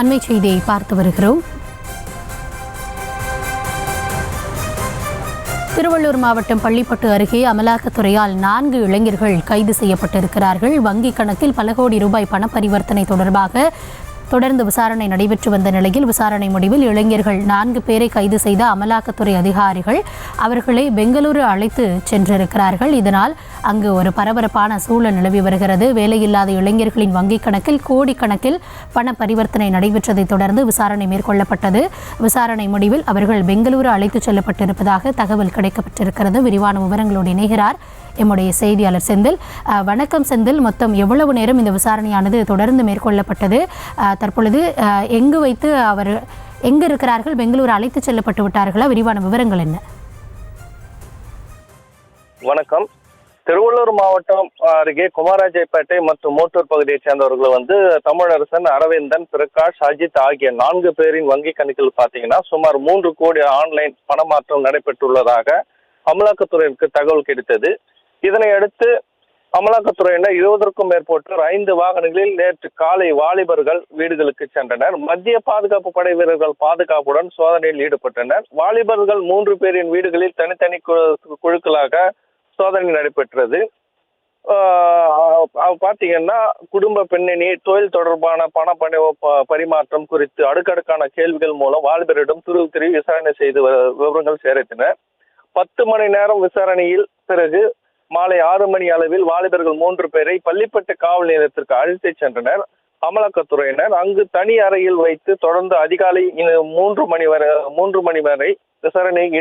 அண்மை செய்தியை பார்த்து வருகிறோம். திருவள்ளூர் மாவட்டம் பள்ளிப்பட்டு அருகே அமலாக்கத்துறையால் 4 இளைஞர்கள் கைது செய்யப்பட்டிருக்கிறார்கள். வங்கிக் கணக்கில் பல கோடி ரூபாய் பண பரிவர்த்தனை தொடர்பாக தொடர்ந்து விசாரணை நடைபெற்று வந்த நிலையில் விசாரணை முடிவில் இளைஞர்கள் 4 பேரை கைது செய்த அமலாக்கத்துறை அதிகாரிகள் அவர்களை பெங்களூரு அழைத்து சென்றிருக்கிறார்கள். இதனால் அங்கு ஒரு பரபரப்பான சூழல் நிலவி வருகிறது. வேலையில்லாத இளைஞர்களின் வங்கிக் கணக்கில் கோடிக்கணக்கில் பண பரிவர்த்தனை நடைபெற்றதை தொடர்ந்து விசாரணை மேற்கொள்ளப்பட்டது. விசாரணை முடிவில் அவர்கள் பெங்களூரு அழைத்து செல்லப்பட்டிருப்பதாக தகவல் கிடைக்கப்பட்டிருக்கிறது. விரிவான விவரங்களோடு இணைகிறார் எம்முடைய செய்தியாளர் செந்தில். வணக்கம் செந்தில், மொத்தம் எவ்வளவு நேரம் இந்த விசாரணையானது தொடர்ந்து மேற்கொள்ளப்பட்டது? தற்பொழுது எங்கு இருக்கிறார்கள்? பெங்களூரு அழைத்து செல்லப்பட்டு விட்டார்களா? விரிவான விவரங்கள் என்ன? வணக்கம். திருவள்ளூர் மாவட்டம் அருகே குமாராஜைப்பேட்டை மற்றும் மோட்டூர் பகுதியைச் சேர்ந்தவர்கள் தமிழரசன், அரவிந்தன், பிரகாஷ், அஜித் ஆகிய 4 பேரின் வங்கி கணக்கில் பார்த்தீங்கன்னா சுமார் 3 கோடி ஆன்லைன் பணமாற்றம் நடைபெற்றுள்ளதாக அமலாக்கத்துறையிற்கு தகவல் கிடைத்தது. இதனை அடுத்து அமலாக்கத்துறையினர் 20க்கும் மேற்பட்டோர் 5 வாகனங்களில் நேற்று காலை வாலிபர்கள் வீடுகளுக்கு சென்றனர். மத்திய பாதுகாப்பு படை வீரர்கள் பாதுகாப்புடன் சோதனையில் ஈடுபட்டனர். வாலிபர்கள் 3 பேரின் வீடுகளில் தனித்தனி குழுக்களாக சோதனை நடைபெற்றது. பார்த்தீங்கன்னா குடும்ப பின்னணி, தொழில் தொடர்பான பண பரிமாற்றம் குறித்து அடுக்கடுக்கான கேள்விகள் மூலம் வாலிபரிடம் துருவி விசாரணை செய்து விவரங்கள் சேகரித்தனர். 10 மணி நேரம் விசாரணையில் பிறகு மாலை 6 மணி அளவில் வாலிபர்கள் 3 பேரை பள்ளிப்பட்டு காவல் நிலையத்திற்கு அழைத்து சென்றனர் அமலாக்கத்துறையினர். அங்கு தனி அறையில் வைத்து தொடர்ந்து அதிகாலை 3 மணி வரை விசாரணையில்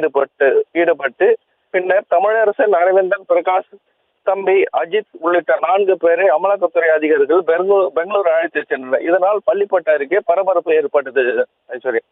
ஈடுபட்டு பின்னர் தமிழரசன், அரவிந்தன், பிரகாஷ், தம்பி அஜித் உள்ளிட்ட 4 பேரை அமலாக்கத்துறை அதிகாரிகள் பெங்களூர் அழைத்து சென்றனர். இதனால் பள்ளிப்பட்டு அருகே பரபரப்பு ஏற்பட்டது. ஐஸ்வர்யா.